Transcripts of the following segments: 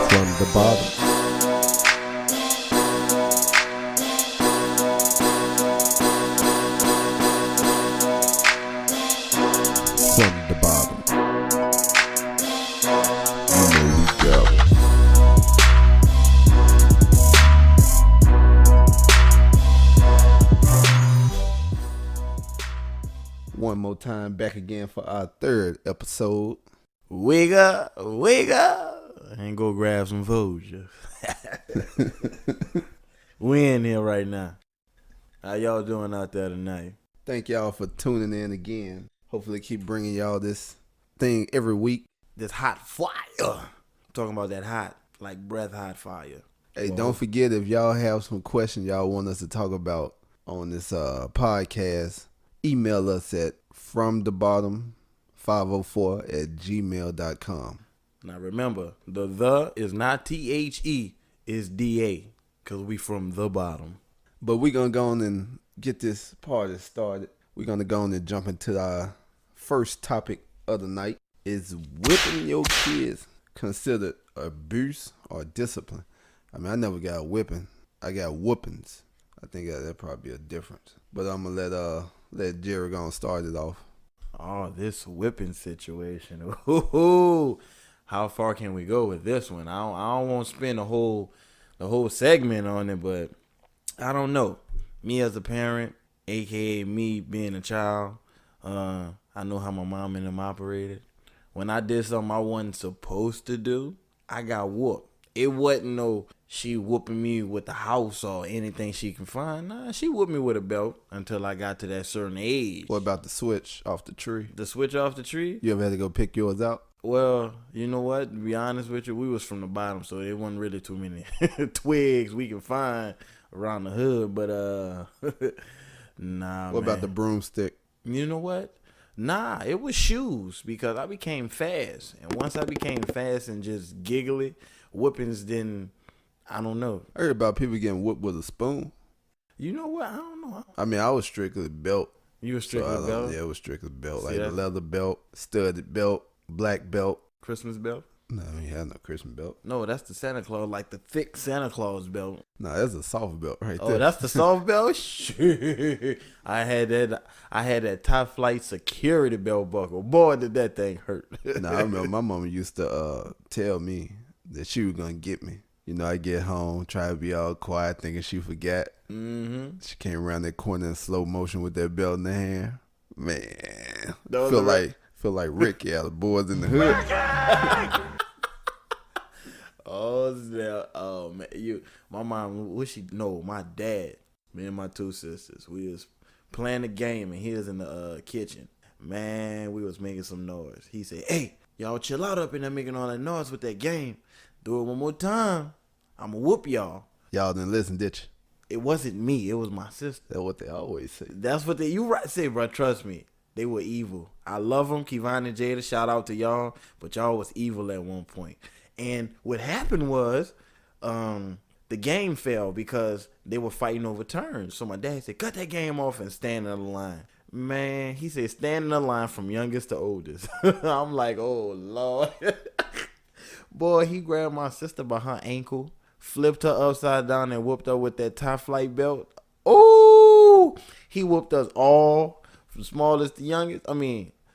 from the bottom. From the bottom. You know we go. One more time, back again for our third episode. Wake up. And go grab some food. We in here right now. How y'all doing out there tonight? Thank y'all for tuning in again. Hopefully keep bringing y'all this thing every week. This hot fire. I'm talking about that hot, like breath hot fire. Hey, don't forget, if y'all have some questions y'all want us to talk about on this podcast, email us at fromthebottom504@gmail.com. Now remember, the is not THE, it's DA, because we from the bottom. But we're going to go on and get this party started. We're going to go on and jump into our first topic of the night. Is whipping your kids considered abuse or discipline? I mean, I never got a whipping. I got whoopings. I think that'd probably be a difference. But I'm going to let Jerry go and start it off. Oh, this whipping situation. Ooh, how far can we go with this one? I don't want to spend the whole segment on it, but I don't know. Me as a parent, aka me being a child, I know how my mom and them operated. When I did something I wasn't supposed to do, I got whooped. It wasn't no she whooping me with the house or anything she can find. Nah, she whooped me with a belt until I got to that certain age. What about the switch off the tree? The switch off the tree? You ever had to go pick yours out? Well, you know what? To be honest with you, we was from the bottom, so there wasn't really too many twigs we can find around the hood. But nah. What about the broomstick? You know what? Nah, it was shoes because I became fast, and once I became fast and just giggly, whoopings didn't. I don't know. I heard about people getting whooped with a spoon. You know what? I don't know. I mean, I was strictly belt. You were strictly belt? Yeah, it was strictly belt. See, like the leather belt, studded belt, black belt. Christmas belt? No, I ain't had no Christmas belt. No, that's the Santa Claus, like the thick Santa Claus belt. No, that's a soft belt right there. Oh, that's the soft belt? Shit. I had that top flight security belt buckle. Boy, did that thing hurt. Nah, I remember my mama used to tell me that she was going to get me. You know, I get home, try to be all quiet, thinking she forgot. Mm-hmm. She came around that corner in slow motion with that belt in her hand. Man, feel like Ricky out of Boys in the Hood. Oh man, my mom, my dad, me and my two sisters, we was playing the game and he was in the kitchen. Man, we was making some noise. He said, "Hey, y'all chill out up in there making all that noise with that game. Do it one more time, I'ma whoop y'all." Y'all didn't listen, did you? It wasn't me, it was my sister. That's what they always say. That's what you right say, bro. Trust me. They were evil. I love them, Kevon and Jada. Shout out to y'all. But y'all was evil at one point. And what happened was the game fell because they were fighting over turns. So my dad said, cut that game off and stand in the line. Man, he said, stand in the line from youngest to oldest. I'm like, oh, Lord. Boy, he grabbed my sister by her ankle, flipped her upside down and whooped her with that top flight belt. Oh, he whooped us all. From smallest to youngest,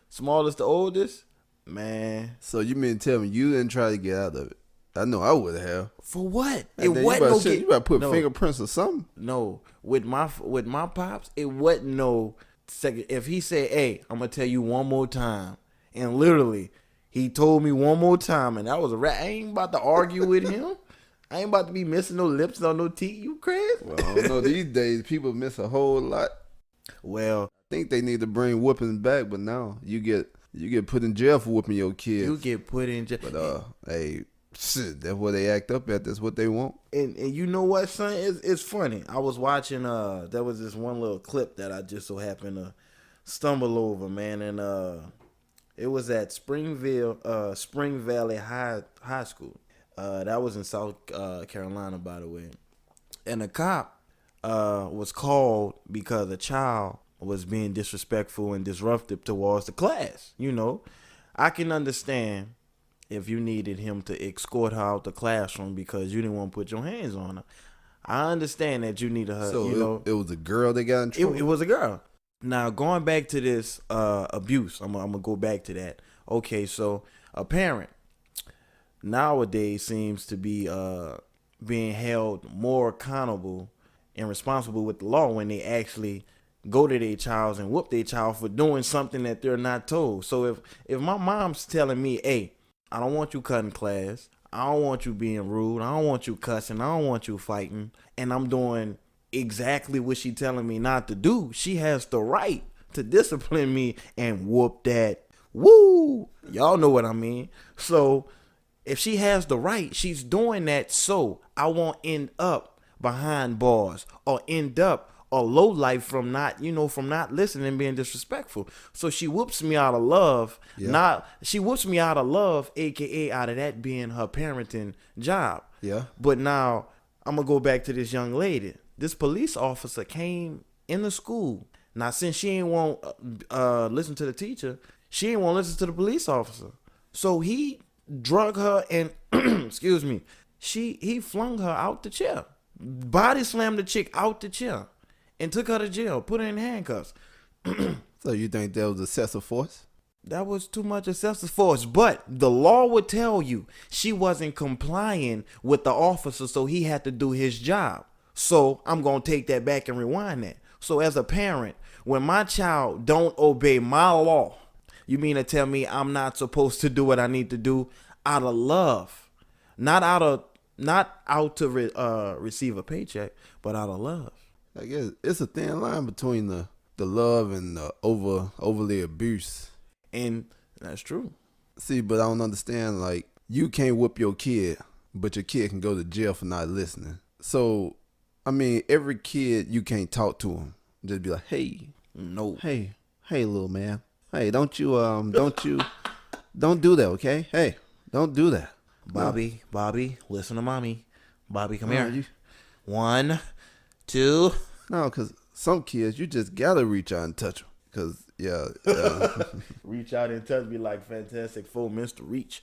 smallest to oldest, man. So you mean to tell me you didn't try to get out of it? I know I would have. For what? You better put fingerprints or something. No, with my pops, it wasn't no second. If he said, "Hey, I'm gonna tell you one more time," and literally he told me one more time, and that was a wrap. I ain't about to argue with him. I ain't about to be missing no lips or no teeth. You crazy? Well, I don't know. These days people miss a whole lot. Well, I think they need to bring whoopings back, but now you get put in jail for whooping your kids. You get put in jail. But hey, shit, that's what they act up at. That's what they want. And you know what, son? It's funny. I was watching. There was this one little clip that I just so happened to stumble over, man, and it was at Spring Valley High School. That was in South Carolina, by the way. And a cop was called because a child was being disrespectful and disruptive towards the class. You know, I can understand if you needed him to escort her out the classroom because you didn't want to put your hands on her. I understand that you needed her, So it was a girl that got in trouble? It was a girl. Now, going back to this abuse, I'm going to go back to that. Okay, so a parent nowadays seems to be being held more accountable and responsible with the law when they actually go to their child and whoop their child for doing something that they're not told. So if my mom's telling me, hey, I don't want you cutting class, I don't want you being rude, I don't want you cussing, I don't want you fighting, and I'm doing exactly what she telling me not to do, she has the right to discipline me and whoop that. Woo! Y'all know what I mean. So if she has the right, she's doing that, so I won't end up behind bars or end up a low life from not listening and being disrespectful. So she whoops me out of love. Yeah. She whoops me out of love, aka out of that being her parenting job. Yeah. But now I'm gonna go back to this young lady. This police officer came in the school. Now since she ain't want listen to the teacher, she ain't want to listen to the police officer. So he drug her and excuse me, he flung her out the chair. Body slammed the chick out the chair and took her to jail, put her in handcuffs. So you think that was excessive force? That was too much excessive force. But the law would tell you she wasn't complying with the officer, so he had to do his job. So I'm going to take that back and rewind that. So as a parent, when my child don't obey my law, you mean to tell me I'm not supposed to do what I need to do out of love? Not out to receive a paycheck, but out of love. I guess it's a thin line between the love and the overly abuse. And that's true. See, but I don't understand, like, you can't whoop your kid, but your kid can go to jail for not listening. So, I mean, every kid, you can't talk to him. Just be like, hey. No. Hey, little man. Hey, don't do that, okay? Hey, don't do that. Bobby, listen to mommy. Bobby, come here. 1, 2. No, because some kids, you just got to reach out and touch them. Because, yeah. Reach out and touch me like Fantastic Four, Mr. Reach.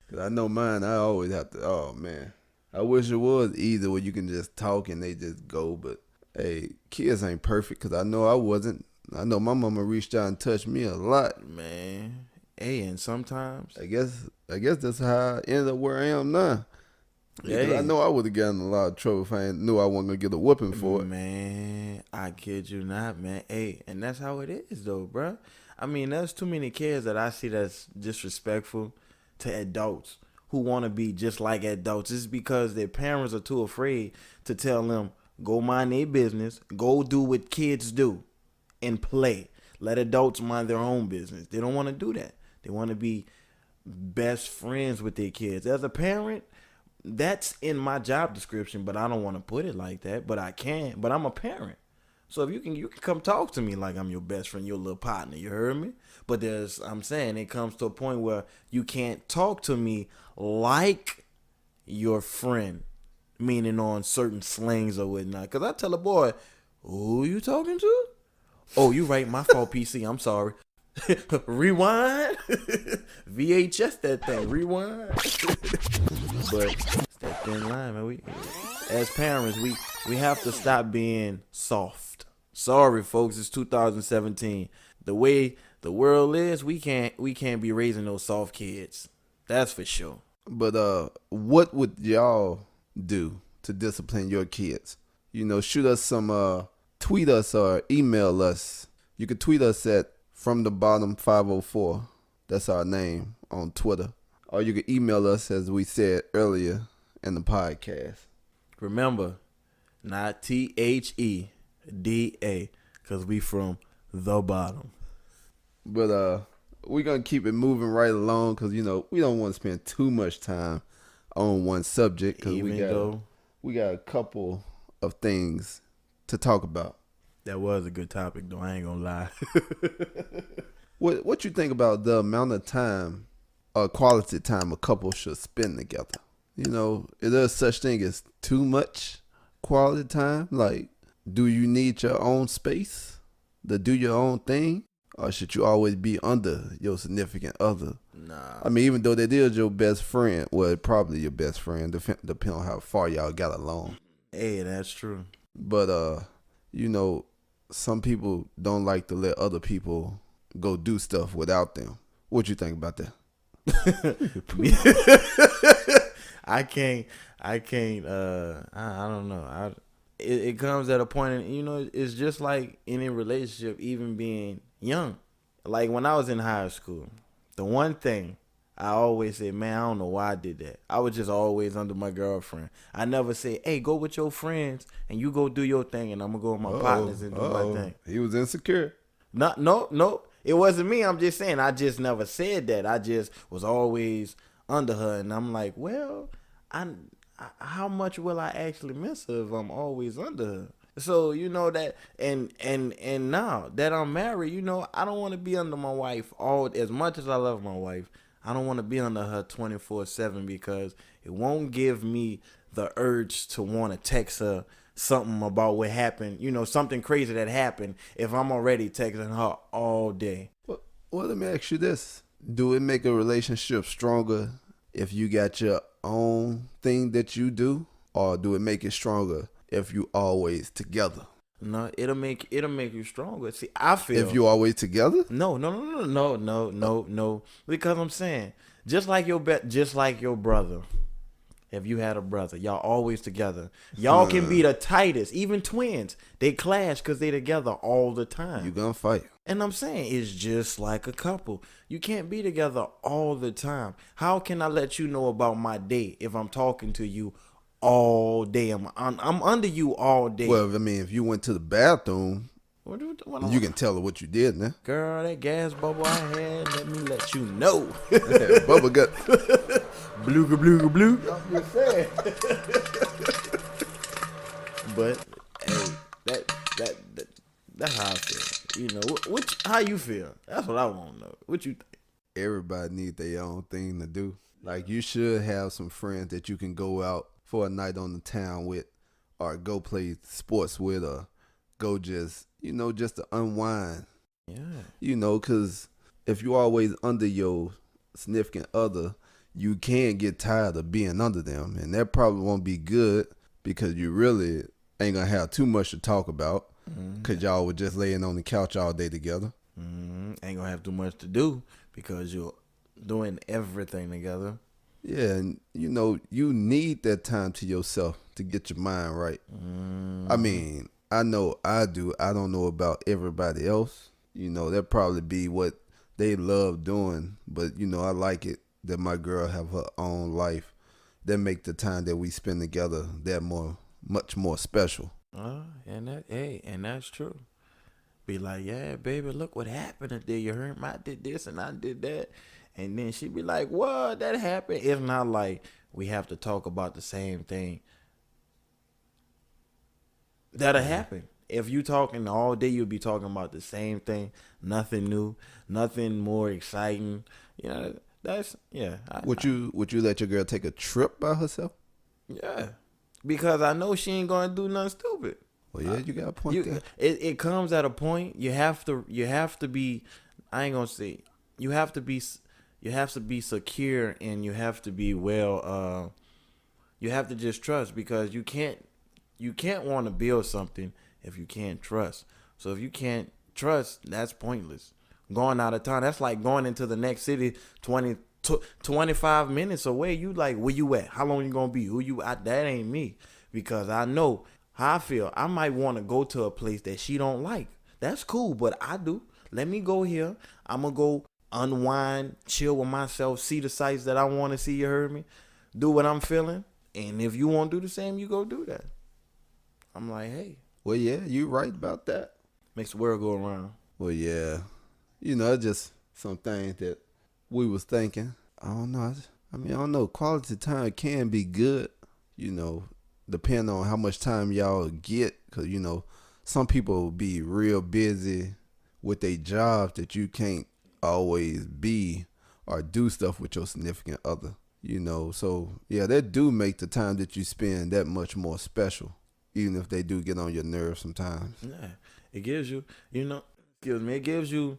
Cause I know mine, I always have to, oh, man. I wish it was easy where you can just talk and they just go. But, hey, kids ain't perfect because I know I wasn't. I know my mama reached out and touched me a lot. Man. Hey, and sometimes I guess that's how I ended up where I am now. Yeah, I know I would have gotten a lot of trouble if I knew I wasn't gonna get a whooping for it. Man, I kid you not, man. Hey, and that's how it is, though, bro. I mean, there's too many kids that I see that's disrespectful to adults who want to be just like adults. It's because their parents are too afraid to tell them, go mind their business, go do what kids do, and play. Let adults mind their own business. They don't want to do that. They want to be best friends with their kids. As a parent, that's in my job description, but I don't want to put it like that. But I can. But I'm a parent. So if you can come talk to me like I'm your best friend, your little partner. You heard me? But I'm saying it comes to a point where you can't talk to me like your friend, meaning on certain slangs or whatnot. Because I tell a boy, who you talking to? Oh, you right. My fault, PC. I'm sorry. Rewind. VHS that thing. Rewind. But it's that thin line, man. We, as parents, we have to stop being soft. Sorry, folks. It's 2017. The way the world is, we can't be raising those soft kids. That's for sure. But what would y'all do to discipline your kids? You know, shoot us some tweet us or email us. You can tweet us at From the Bottom 504. That's our name on Twitter. Or you can email us, as we said earlier in the podcast. Remember, not THEDA, because we from the bottom. But we're going to keep it moving right along because, you know, we don't want to spend too much time on one subject because we got a couple of things to talk about. That was a good topic, though. I ain't gonna lie. What you think about the amount of time, quality time, a couple should spend together? You know, is there such thing as too much quality time? Like, do you need your own space to do your own thing, Or should you always be under your significant other? Nah. I mean, even though that is your best friend, well, probably your best friend, depending on how far y'all got along. Hey, that's true. But you know, some people don't like to let other people go do stuff without them. What you think about that? I can't. I don't know. It comes at a point, and it's just like any relationship, even being young. Like when I was in high school, the one thing I always said, man, I don't know why I did that. I was just always under my girlfriend. I never say, hey, go with your friends and you go do your thing, and I'm gonna go with my partners and do my thing. He was insecure. No. It wasn't me. I'm just saying. I just never said that. I just was always under her, and I'm like, well, how much will I actually miss her if I'm always under her? So that, and now that I'm married, I don't want to be under my wife as much as I love my wife. I don't want to be under her 24/7 because it won't give me the urge to want to text her something about what happened, something crazy that happened if I'm already texting her all day. Well, let me ask you this. Do it make a relationship stronger if you got your own thing that you do? Or do it make it stronger if you always together? No, it'll make you stronger. See, I feel if you always together? No. Because I'm saying, just like your brother. If you had a brother, y'all always together. Y'all can be the tightest, even twins. They clash because they together all the time. You gonna fight. And I'm saying it's just like a couple. You can't be together all the time. How can I let you know about my day if I'm talking to you all day? I'm under you all day. Well, I mean, if you went to the bathroom, you can tell her what you did, man. Girl, that gas bubble I had, let me let you know. Bubble gut. Blooga blue. I'm just saying. But hey, that's how I feel. How you feel? That's what I want to know. What you think? Everybody need their own thing to do. Like, you should have some friends that you can go out for a night on the town with, or go play sports with, or go just to unwind. Yeah. Because if you always under your significant other, you can get tired of being under them. And that probably won't be good because you really ain't going to have too much to talk about because y'all were just laying on the couch all day together. Ain't going to have too much to do because you're doing everything together. Yeah, and you need that time to yourself to get your mind right. I mean, I know I do. I don't know about everybody else. That probably be what they love doing. But, I like it that my girl have her own life. That make the time that we spend together much more special. And that's true. Be like, yeah, baby, look what happened today. You heard me? I did this and I did that. And then she be like, what? That happened? It's not like we have to talk about the same thing. That'll happen. If you talking all day, you'll be talking about the same thing. Nothing new, nothing more exciting. Would you let your girl take a trip by herself? Yeah, because I know she ain't gonna do nothing stupid. Well, yeah, you got a point there. It comes at a point you have to be. I ain't gonna say you have to be secure, and you have to be well. You have to just trust, because you can't want to build something if you can't trust. So if you can't trust, that's pointless. Going out of town, that's like going into the next city 25 minutes away. You like, where you at? How long you gonna be? Who you at? That ain't me, because I know how I feel. I might want to go to a place that she don't like. That's cool, but I do. Let me go here. I'm gonna go unwind, chill with myself, see the sights that I want to see. You heard me? Do what I'm feeling. And if you want to do the same, you go do that. I'm like, hey. Well, yeah, you right about that. Makes the world go around. Well, yeah. Just some things that we was thinking. I don't know. I don't know. Quality time can be good, depending on how much time y'all get. Because, some people be real busy with their jobs that you can't always be or do stuff with your significant other. So, yeah, that do make the time that you spend that much more special, even if they do get on your nerves sometimes. Yeah, it gives you, it gives you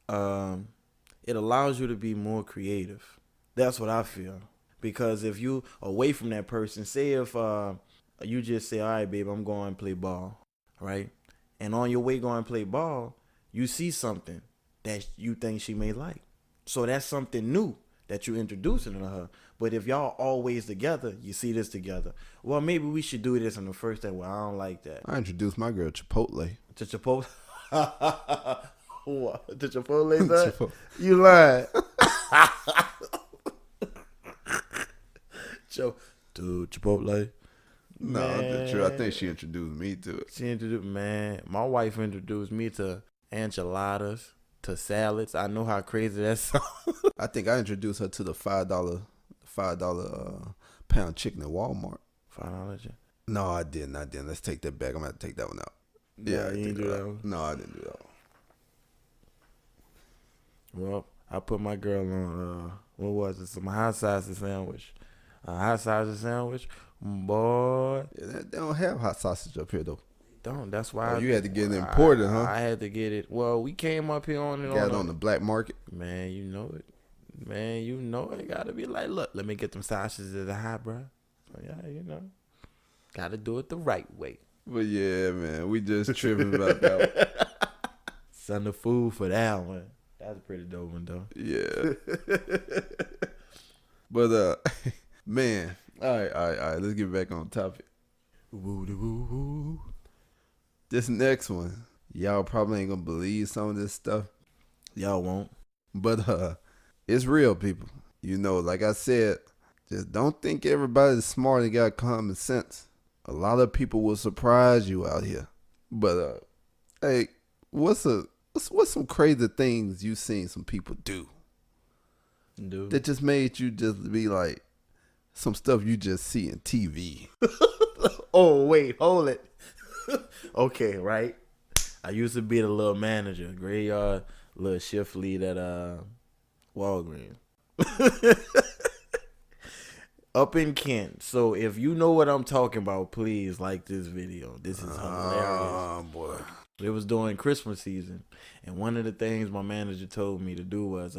it allows you to be more creative. That's what I feel. Because if you away from that person, say if you just say, all right, babe, I'm going to play ball, right? And on your way going to play ball, you see something that you think she may like. So that's something new that you're introducing to her. But if y'all always together, you see this together. Well, maybe we should do this on the first day. Well, I don't like that. I introduced my girl Chipotle. To Chipotle? What? To Chipotle, son? You lying. To Chipotle? No, that's true. I think she introduced me to it. She introduced, man. My wife introduced me to enchiladas, to salads. I know how crazy that sounds. I think I introduced her to the $5 pound chicken at Walmart. $5. No, I didn't. Let's take that back. I'm gonna have to take that one out. Yeah, you didn't do that one? No, I didn't do that one. Well, I put my girl on what was it? Some hot sausage sandwich. A hot sausage sandwich, boy. Yeah, they don't have hot sausage up here though. Don't. That's why you had to get it imported, huh? I had to get it. Well, we came up here on it. Got it on the black market. Man, you know it. Man, you know it. Gotta be like, look, let me get them sausages at the hot, bro. So yeah, you know, gotta do it the right way. But yeah, man, we just tripping about that one. Send the food for that one. That's a pretty dope one though. Yeah. But man, all right. Let's get back on topic. Woo-de-woo-woo. This next one, y'all probably ain't gonna believe some of this stuff. Y'all won't. But it's real, people. You know, like I said, just don't think everybody's smart and got common sense. A lot of people will surprise you out here. But hey, what's some crazy things you seen some people do? Dude. That just made you just be like some stuff you just see in TV. Oh, wait, hold it. Okay, right. I used to be the little manager, graveyard, little shift lead at Walgreens. Up in Kent. So if you know what I'm talking about, please like this video. This is hilarious. Oh boy. It was during Christmas season, and one of the things my manager told me to do was,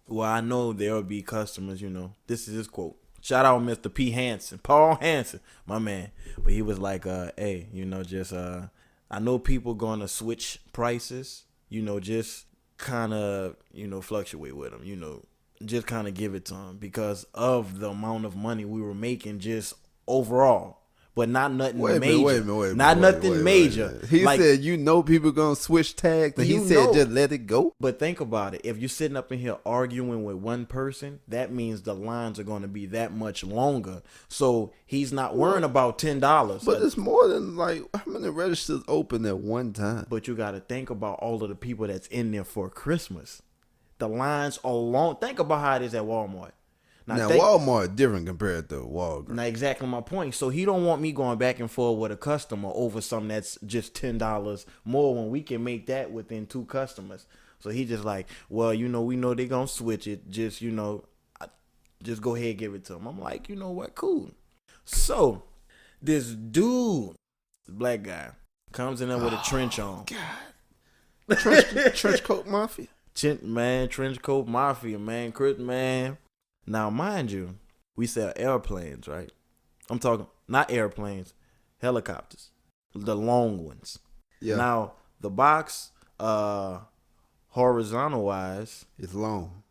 well, I know there'll be customers, you know. This is his quote. Shout out Mr. P. Hansen, Paul Hansen, my man. But he was like, hey, you know, just, I know people going to switch prices, you know, just kind of, you know, fluctuate with them, you know, just kind of give it to them because of the amount of money we were making just overall. But not nothing major. Wait a minute. Not nothing major. He said, you know, people going to switch tags. And he said, just let it go. But think about it. If you're sitting up in here arguing with one person, that means the lines are going to be that much longer. So he's not worrying about $10. But it's more than like how many registers open at one time. But you got to think about all of the people that's in there for Christmas. The lines are long. Think about how it is at Walmart. Now Walmart different compared to Walgreens. Now, exactly my point. So he don't want me going back and forth with a customer over something that's just $10 more when we can make that within two customers. So he just like, well, you know, we know they're going to switch it. Just, you know, just go ahead and give it to them. I'm like, you know what? Cool. So this dude, black guy, comes in there with a trench on. God. Trench coat mafia. Trench coat mafia, man. Chris, man. Now, mind you, we sell airplanes, right? I'm talking not airplanes, helicopters, the long ones. Yeah. Now, the box, horizontal wise, it's long.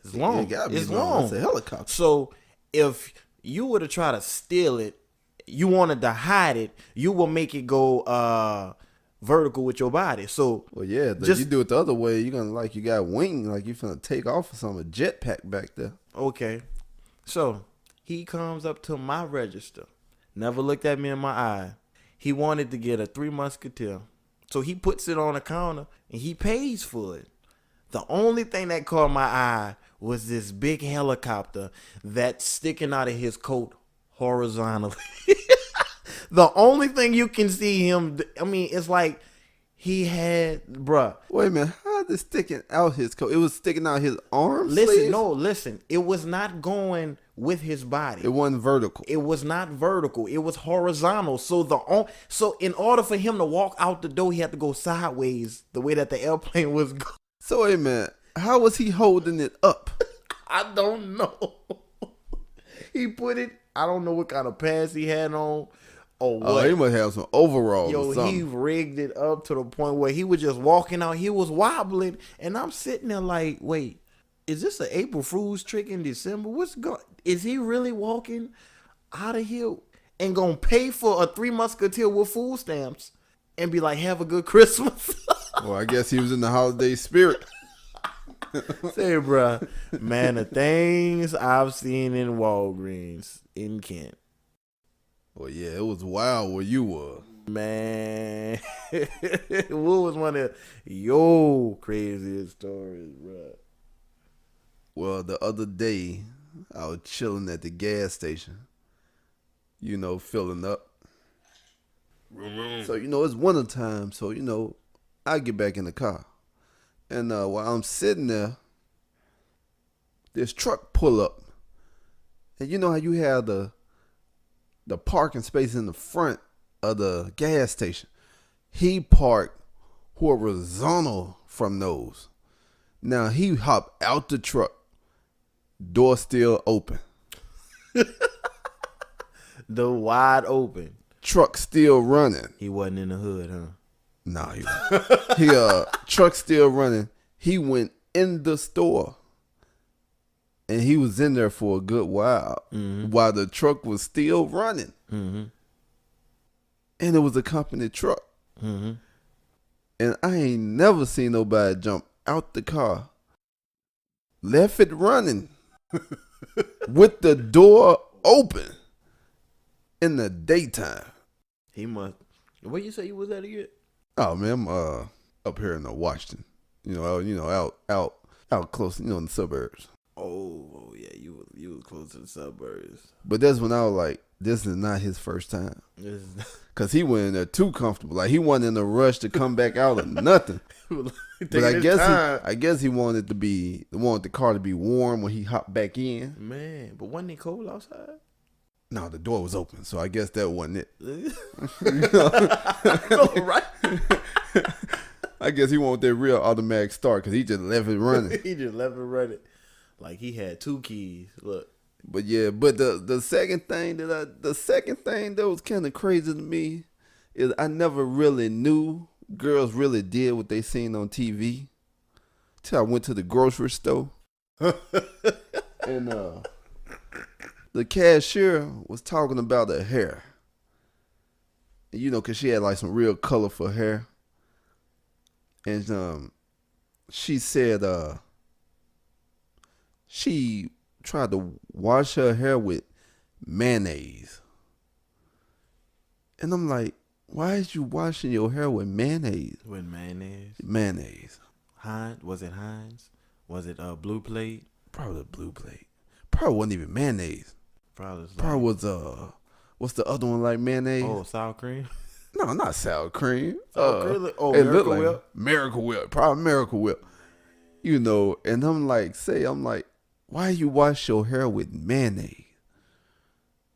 It's long. It gotta be long. It's a helicopter. So, if you were to try to steal it, you wanted to hide it, you will make it go vertical with your body. So, well, yeah, you do it the other way, you're gonna like you got wing, like you finna take off or something, a jetpack back there. Okay, so he comes up to my register, never looked at me in my eye. He wanted to get a Three Musketeer, so he puts it on the counter and he pays for it. The only thing that caught my eye was this big helicopter that's sticking out of his coat horizontally. The only thing you can see him, I mean, it's like he had, bruh. Wait a minute, how is it sticking out his coat? It was sticking out his arm Listen. It was not going with his body. It wasn't vertical. It was not vertical. It was horizontal. So in order for him to walk out the door, he had to go sideways the way that the airplane was going. So, hey, man, how was he holding it up? I don't know. He put it, I don't know what kind of pants he had on or Oh, what. he must have some overalls Yo, or something. he rigged it up to the point where he was just walking out. He was wobbling. And I'm sitting there like, wait, is this an April Fool's trick in December? Is he really walking out of here and gonna pay for a Three Musketeer with food stamps and be like, have a good Christmas? Well, I guess he was in the holiday spirit. Say, bruh, man, the things I've seen in Walgreens in Kent. Well, yeah, it was wild where you were. Man, what was one of your craziest stories, bruh? Well, the other day, I was chilling at the gas station, filling up. So, it's winter time, so, I get back in the car. And while I'm sitting there, this truck pull up. And you know how you have the parking space in the front of the gas station? He parked horizontal from those. Now he hopped out the truck. Door still open. The wide open. Truck still running. He wasn't in the hood, huh? Nah, truck still running. He went in the store. And he was in there for a good while. Mm-hmm. While the truck was still running. Mm-hmm. And it was a company truck. Mm-hmm. And I ain't never seen nobody jump out the car, left it running with the door open in the daytime. He must. Where you say you was at again? Oh man, I'm up here in Washington. Out close, in the suburbs. Oh yeah, you was close to the suburbs. But that's when I was like, this is not his first time. Cause he went in there too comfortable. Like he wasn't in a rush to come back out or nothing. But I guess he wanted the car to be warm when he hopped back in. Man, but wasn't it cold outside? No, the door was open, so I guess that wasn't it. Right. I guess he wanted that real automatic start because he just left it running. He just left it running, like he had two keys. Look. But yeah, the second thing that was kind of crazy to me is I never really knew girls really did what they seen on TV till I went to the grocery store and the cashier was talking about her hair. Cause she had like some real colorful hair, and she said she tried to wash her hair with mayonnaise. And I'm like, why is you washing your hair with mayonnaise? With mayonnaise? Mayonnaise. Heinz? Was it Heinz? Was it Blue Plate? Probably Blue Plate. Probably wasn't even mayonnaise. Probably was what's the other one like mayonnaise? Oh, sour cream? No, not sour cream. Cream? Oh, it Miracle like Whip? Miracle Whip. Probably Miracle Whip. And I'm like, why you wash your hair with mayonnaise?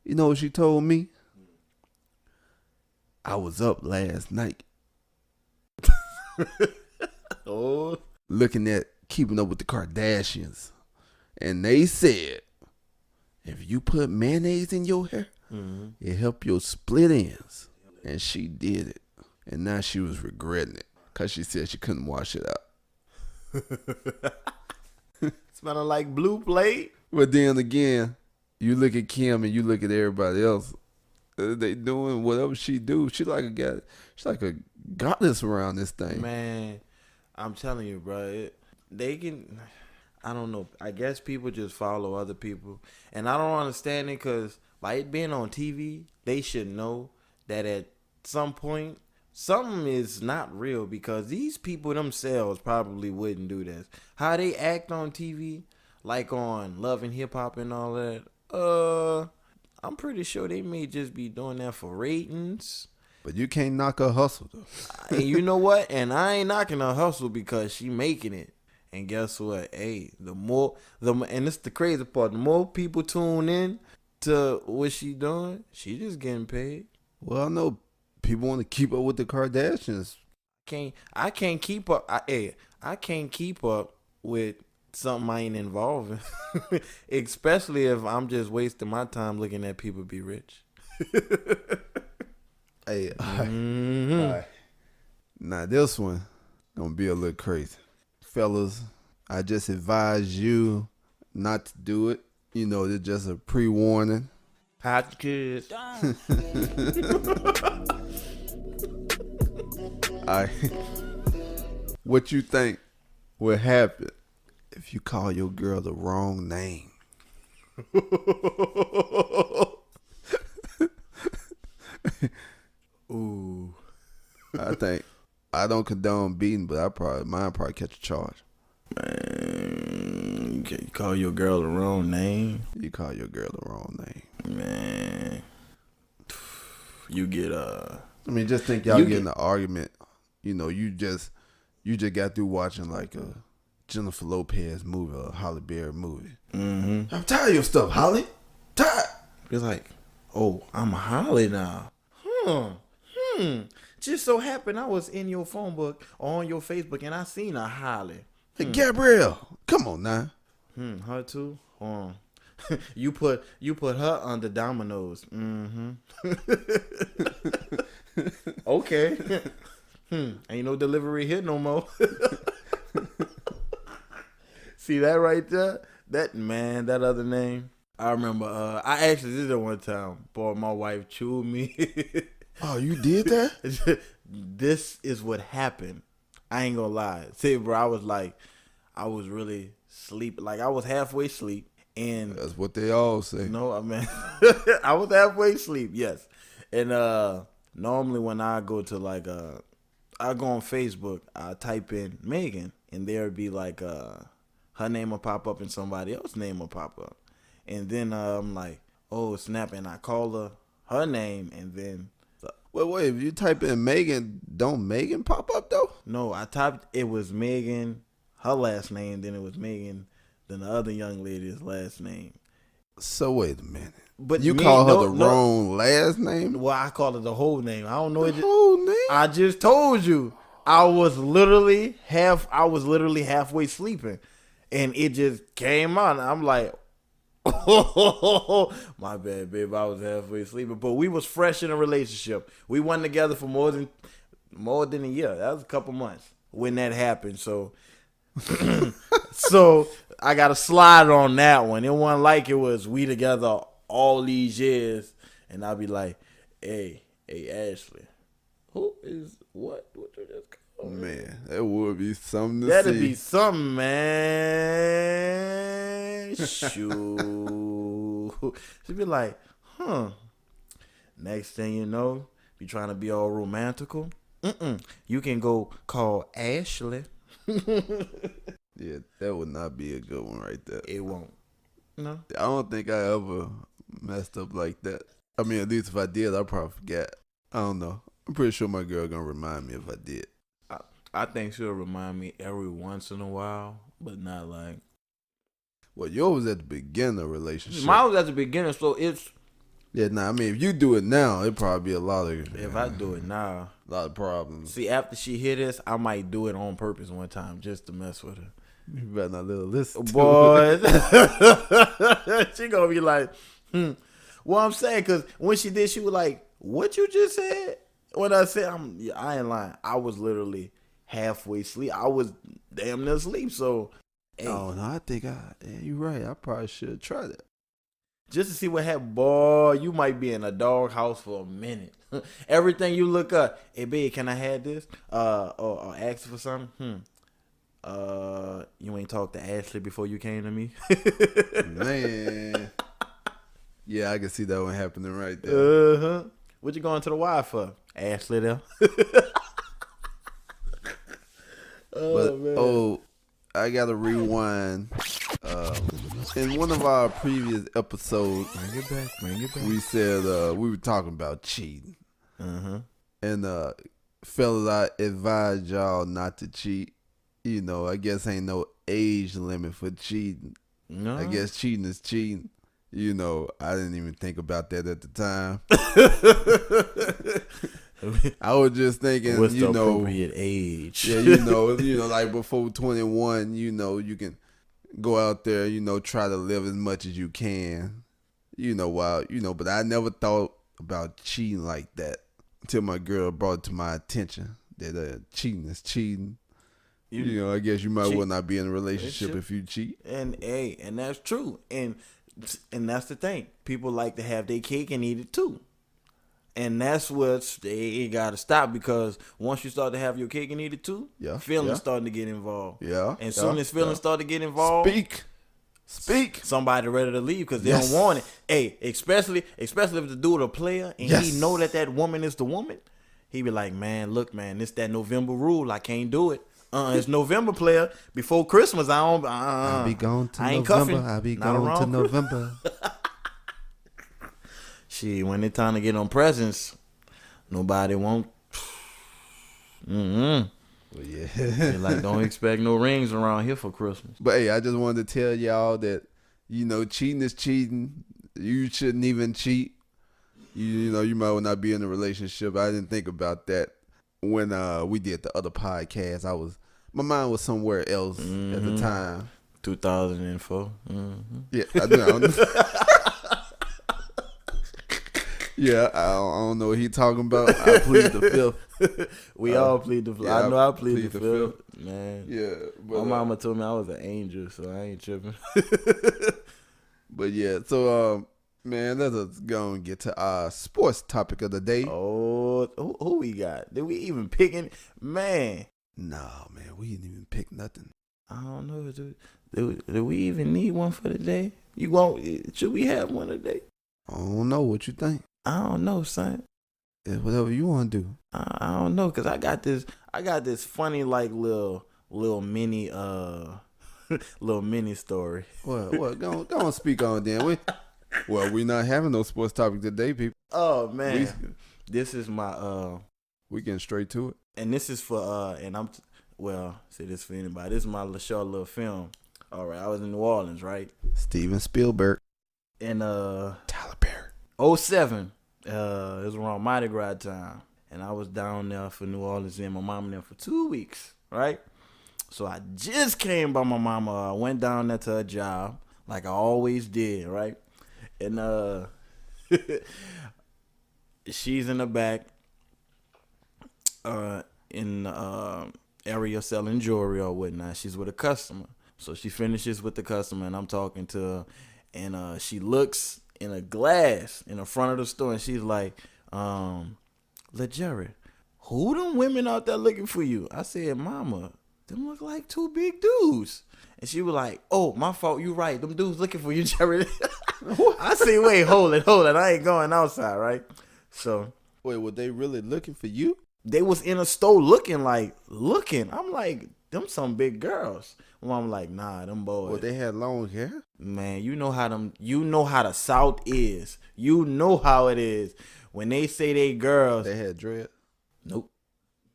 You know what she told me? I was up last night. Looking at Keeping Up with the Kardashians. And they said, if you put mayonnaise in your hair, it help your split ends. And she did it. And now she was regretting it because she said she couldn't wash it out. Smelling like Blue Plate. But then again, you look at Kim and you look at everybody else. They doing whatever she do. She's like a goddess around this thing. Man, I'm telling you, bro. They can. I don't know. I guess people just follow other people, and I don't understand it because by it being on TV, they should know that at some point something is not real because these people themselves probably wouldn't do this. How they act on TV, like on Love and Hip Hop and all that. I'm pretty sure they may just be doing that for ratings. But you can't knock her hustle though. And you know what? And I ain't knocking her hustle because she making it. And guess what? Hey, and it's the crazy part. The more people tune in to what she doing, she just getting paid. Well, I know people want to keep up with the Kardashians. I can't keep up. I can't keep up with something I ain't involved in, especially if I'm just wasting my time looking at people be rich. Hey, Mm-hmm. all right. Now this one gonna be a little crazy, fellas. I just advise you not to do it. You know, it's just a pre-warning. Hot kids. All right. What you think will happen if you call your girl the wrong name? Ooh. I don't condone beating, but mine probably catch a charge. Man, you call your girl the wrong name? You call your girl the wrong name. Man. You get I mean, just think y'all get in an argument. You know, you just got through watching like a Jennifer Lopez movie or a Halle Berry movie. Mm-hmm. I'm tired of your stuff, Holly. Tired. It's like, oh, I'm Holly now. Just so happened I was in your phone book or on your Facebook and I seen a Holly. Hey, Gabrielle, come on now. Her too? You put her under dominoes. Mm-hmm. Okay. Ain't no delivery here no more. See that right there? That other name. I remember I actually did it one time. Boy, my wife chewed me. Oh, you did that? This is what happened. I ain't gonna lie. See, bro, I was really sleep. Like I was halfway asleep. And that's what they all say. No, I mean, I was halfway asleep, yes. And normally when I go to I go on Facebook, I type in Megan, and there'd be like her name will pop up and somebody else's name will pop up. And then I'm like, oh, snap, and I call her name, and then... Wait, if you type in Megan, don't Megan pop up though? No, I typed, it was Megan, her last name, then it was Megan, then the other young lady's last name. So wait a minute. But you call her the wrong last name? Well, I call her the whole name. I don't know the whole name. I just told you. I was literally halfway sleeping, and it just came out. And I'm like, oh, my bad, babe. I was halfway sleeping, but we was fresh in a relationship. We went together for more than a year. That was a couple months when that happened. So, so I got to slide on that one. It wasn't like it was we together all these years, and I'll be like, hey, Ashley, who is what you just called? Man, that would be something to That'd see. be something, man. Shoot. She'd be like, next thing you know, be trying to be all romantical. You can go call Ashley. Yeah, that would not be a good one right there. It won't. No. I don't think I ever messed up like that. I mean, at least if I did, I probably forgot. I don't know. I'm pretty sure my girl gonna remind me if I did. I think she'll remind me every once in a while, but not like. Well, yours was at the beginning of the relationship. Mine was at the beginning, so it's. Yeah, I mean, if you do it now, it'd probably be a lot of. If I do it now, a lot of problems. See, after she hear this, I might do it on purpose one time just to mess with her. You better not let her listen. Boy, she gonna be like, Well, I'm saying, because when she did, she was like, "What you just said?" When I said, I ain't lying. I was literally halfway asleep. I was damn near asleep. So, hey, oh no, I think you're right. I probably should try that. Just to see what happened, boy, you might be in a doghouse for a minute. Everything you look up, hey babe, can I have this? Or ask for something? You ain't talked to Ashley before you came to me? Man. Yeah, I can see that one happening right there. What you going to the Y for? Ashley there. Man. I gotta rewind. In one of our previous episodes, bring it back. We said we were talking about cheating. And fellas, I advise y'all not to cheat. You know, I guess ain't no age limit for cheating. No. I guess cheating is cheating. You know, I didn't even think about that at the time. I was just thinking, What's the you know, appropriate age? yeah, like before 21, you can go out there, try to live as much as you can, but I never thought about cheating like that until my girl brought it to my attention that cheating is cheating. I guess you might well not be in a relationship if you cheat. And that's true. And that's the thing. People like to have their cake and eat it too. And that's what they got to stop, because once you start to have your cake and eat it too, feelings starting to get involved. Yeah. And soon as feelings start to get involved, Speak. Somebody ready to leave because they don't want it. Hey, especially if the dude a player and he know that woman is the woman, he be like, man, look, man, it's that November rule. I can't do it. It's November, player. Before Christmas, I'll be going to I ain't November. cuffing. I'll be Not going to around. November. Shit, when it's time to get on presents, nobody won't. Well, yeah. They like, don't expect no rings around here for Christmas. But hey, I just wanted to tell y'all that, cheating is cheating. You shouldn't even cheat. You might well not be in a relationship. I didn't think about that when we did the other podcast. My mind was somewhere else at the time. 2004. Yeah, I know. Yeah, I don't know what he talking about. I plead the fifth. We all plead the fifth. Yeah, I know I plead the fifth. Man. Yeah. But, my mama told me I was an angel, so I ain't tripping. But yeah, so man, let us go and get to our sports topic of the day. Oh, who we got? Did we even pick any? Man. No, man, we didn't even pick nothing. I don't know. Do we even need one for the day? Should we have one today? I don't know. What you think? I don't know, son. It's whatever you want to do. I don't know, cause I got this funny like little mini little mini story. What? Go on, speak on it then. We're not having no sports topic today, people. Oh man, this is my we getting straight to it. And this is for say this for anybody. This is my short little film. All right, I was in New Orleans, right? Steven Spielberg and Tyler Perry. 07. It was around Mardi Gras time, and I was down there for New Orleans and my mom there for 2 weeks, right? So I just came by my mama. I went down there to her job like I always did, right? And she's in the back in the area selling jewelry or whatnot. She's with a customer. So she finishes with the customer, and I'm talking to her, and she looks in a glass in the front of the store, and she's like, LeJerry, who them women out there looking for you? I said, Mama, them look like two big dudes. And she was like, oh, my fault, you right. Them dudes looking for you, Jerry. I said, wait, hold it. I ain't going outside, right? So. Wait, were they really looking for you? They was in a store looking. I'm like, them some big girls. Well, I'm like, nah, them boys. Well, they had long hair? Man, you know how the South is. You know how it is. When they say they girls. They had dread? Nope.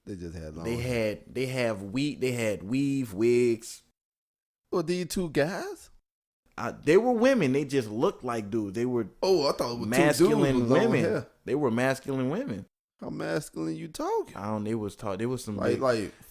They just had long hair. They had weave, wigs. Well, these two guys? They were women. They just looked like dudes. They were I thought it was masculine two dudes with women. long hair. They were masculine women. How masculine you talking? They was some like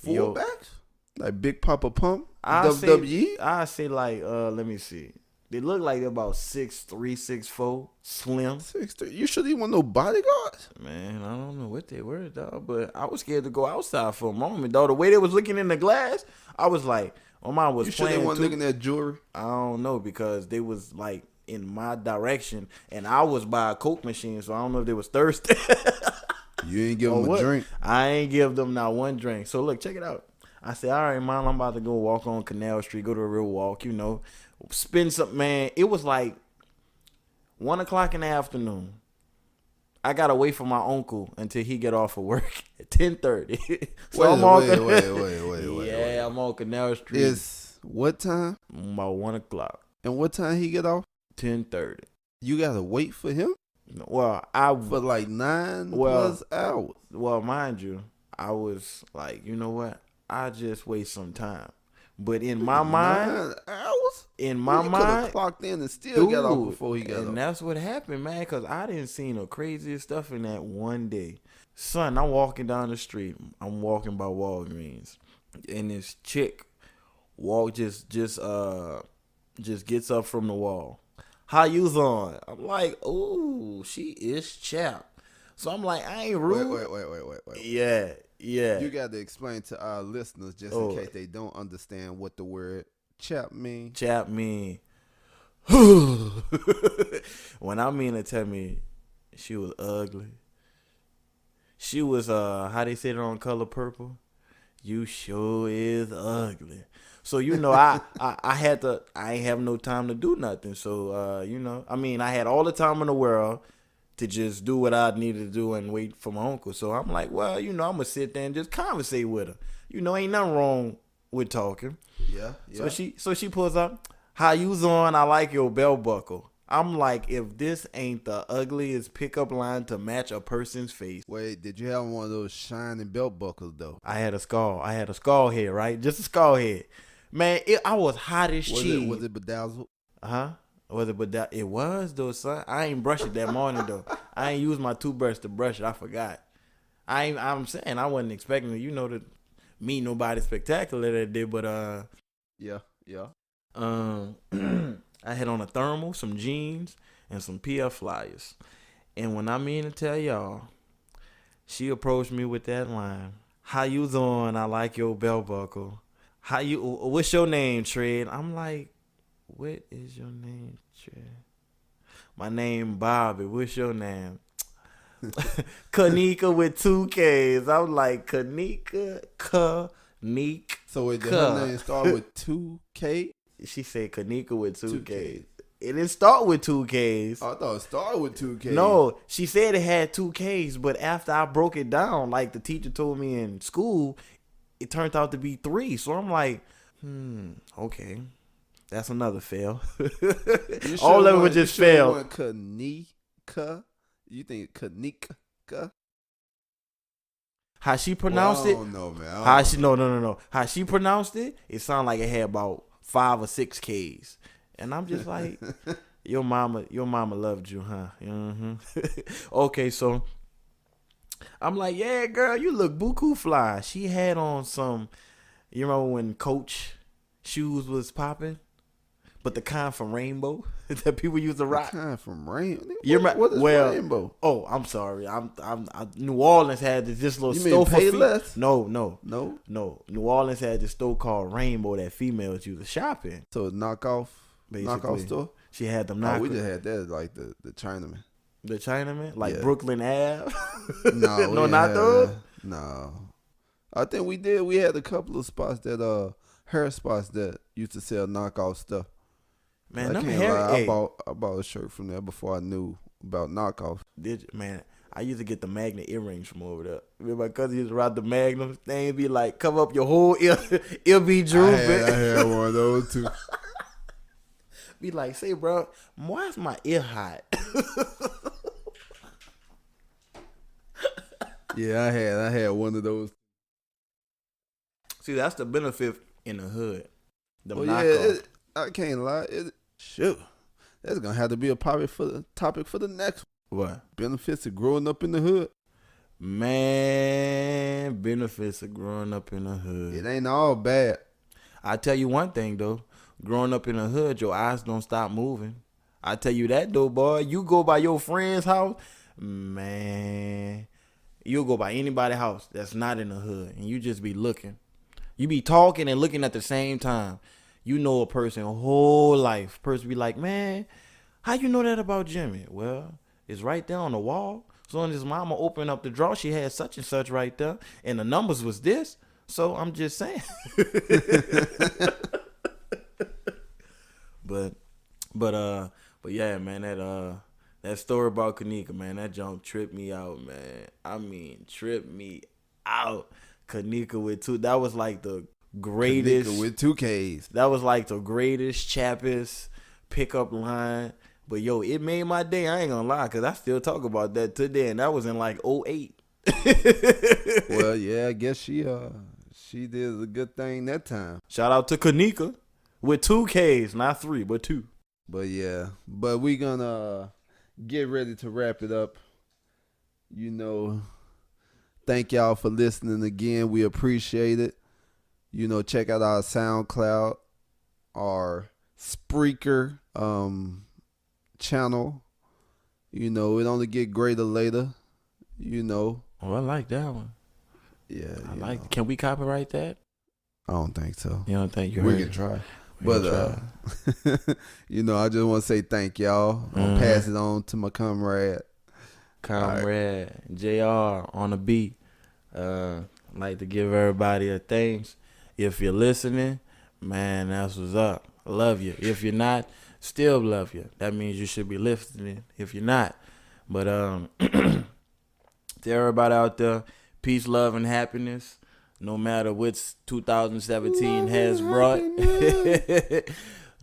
fullbacks? Like Big Papa Pump? I WWE? say like let me see. They look like they're about 6'3", 6'4", slim. 6'3". You should even want no bodyguards. Man, I don't know what they were, dog. But I was scared to go outside for a moment, dog. The way they was looking in the glass, I was like, my mom was playing. You sure they weren't looking at jewelry? I don't know, because they was like in my direction, and I was by a Coke machine, so I don't know if they was thirsty. You ain't give them a drink? I ain't give them not one drink. So look, check it out. I said, all right, Mom, I'm about to go walk on Canal Street, go to a real walk, spend some, man. It was like 1 o'clock in the afternoon. I got to wait for my uncle until he get off of work at 10:30. So wait. Yeah, I'm on Canal Street. It's what time? About 1 o'clock. And what time he get off? 10:30. You got to wait for him? Well, for like 9 plus hours. Well, mind you, I was like, you know what? I just waste some time. But in my mind, 9 hours. in my You could have mind, clocked in and still got off dude, before he got and off. that's what happened, man. Cause I didn't see the craziest stuff in that one day. Son, I'm walking down the street. I'm walking by Walgreens, and this chick just gets up from the wall. How you's on? I'm like, ooh, she is chapped. So I'm like, I ain't rude. Wait. Yeah. You got to explain to our listeners just in case they don't understand what the word chap mean. Chap mean. When I mean to tell me she was ugly. She was how they say it on Color Purple? You sure is ugly. So I ain't have no time to do nothing. So I had all the time in the world to just do what I needed to do and wait for my uncle. So I'm like, well, I'm gonna sit there and just conversate with her. Ain't nothing wrong with talking. Yeah. So she pulls up, how you's on, I like your belt buckle. I'm like, if this ain't the ugliest pickup line to match a person's face. Wait, did you have one of those shining belt buckles though? I had a skull head, right? Just a skull head. Man, I was hot as cheese. Was it bedazzled? Uh-huh. Was it bedazzled? It was though, son. I ain't brushed it that morning though. I ain't used my toothbrush to brush it. I forgot. I'm saying I wasn't expecting to meet nobody spectacular that day, but Yeah. I had on a thermal, some jeans, and some PF flyers. And when I mean to tell y'all, she approached me with that line. How you's on? I like your belt buckle. What's your name, Tread? I'm like, what is your name, Tread? My name Bobby. What's your name? Kanika with 2 Ks. I'm like, Kanika. So wait, did her name start with 2K? She said Kanika with 2 Ks. It didn't start with 2 Ks. I thought it started with 2K. No, she said it had 2 Ks, but after I broke it down, like the teacher told me in school, it turned out to be 3. So I'm like, okay. That's another fail. All of them would just fail. Kanika? You think Kanika? How she pronounced it? No, man. No. How she pronounced it? It sounded like it had about 5 or 6 Ks, and I'm just like, your mama loved you, huh? Mm-hmm. Okay, so I'm like, yeah, girl, you look buku fly. She had on some, when Coach shoes was popping, but the kind from Rainbow that people used to rock. The kind from Rainbow. What is Rainbow? Oh, I'm sorry. New Orleans had this little store for Payless? No. New Orleans had this store called Rainbow that females used to shop in. So knockoff store. She had them knockoff. We just had that like the Chinaman. The Chinaman, like Brooklyn Ave. No, not those. No, I think we did. We had a couple of spots that hair spots that used to sell knockoff stuff. Man, I them hair. I bought a shirt from there before I knew about knockoff. Man, I used to get the magnet earrings from over there. My cousin used to ride the magnums. They be like, cover up your whole ear. It'll be drooping. I had one of those too. Be like, say, bro, why is my ear hot? Yeah, I had one of those. See, that's the benefit in the hood. I can't lie. That's gonna have to be a topic for the next one. What? Benefits of growing up in the hood. Man, benefits of growing up in the hood. It ain't all bad. I tell you one thing though, growing up in the hood, your eyes don't stop moving. I tell you that though, boy. You go by your friend's house, man. You'll go by anybody's house that's not in the hood, and you just be looking. You be talking and looking at the same time. You know a person whole life. Person be like, man, how you know that about Jimmy? Well, it's right there on the wall. So when his mama opened up the drawer, she had such and such right there, and the numbers was this. So I'm just saying. But yeah, man, that story about Kanika, man, that junk tripped me out, man. I mean, tripped me out. Kanika with 2. That was like the greatest. Kanika with 2 Ks. That was like the greatest, chappest pickup line. But yo, it made my day. I ain't gonna lie, cause I still talk about that today, and that was in like 2008. Well, yeah, I guess she She did a good thing that time. Shout out to Kanika with 2 Ks, not 3, but 2. But yeah, but we gonna get ready to wrap it up. You know, thank y'all for listening again. We appreciate it. You know, check out our SoundCloud, our Spreaker channel. You know, it only get greater later. You know. Oh, I like that one. Yeah. I like. Can we copyright that? I don't think so. You don't think you We heard can it? try. We can But you know, I just want to say thank y'all. I'll pass it on to my comrade. JR on the beat. I'd like to give everybody a thanks. If you're listening, man, that's what's up. I love you. If you're not, still love you. That means you should be listening if you're not. But to everybody out there, peace, love, and happiness. No matter what 2017 has brought.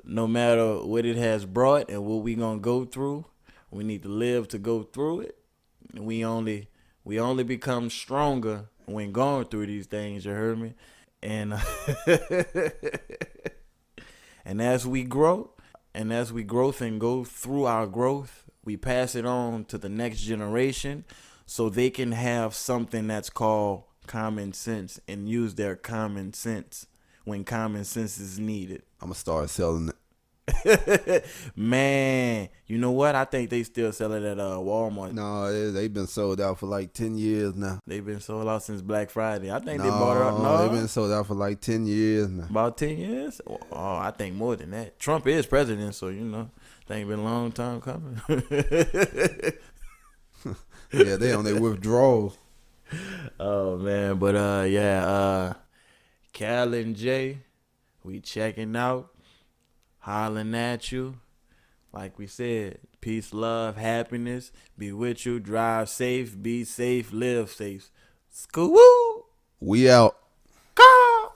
No matter what it has brought and what we gonna go through, we need to live to go through it. We only become stronger when going through these things. You heard me? And and as we grow and go through our growth, we pass it on to the next generation so they can have something that's called common sense and use their common sense when common sense is needed. I'm gonna start selling it. Man, you know what? I think they still sell it at Walmart. No, they've been sold out for like 10 years now. They've been sold out since Black Friday. I think they bought it up. No, they've been sold out for like 10 years now. About 10 years? Oh, I think more than that. Trump is president, so, you know, I think it's been a long time coming. Yeah, they on their withdrawals. Oh, man. But, Cal and Jay, we checking out. Hollering at you. Like we said, peace, love, happiness. Be with you. Drive safe. Be safe. Live safe. Skoo-woo. We out. Go.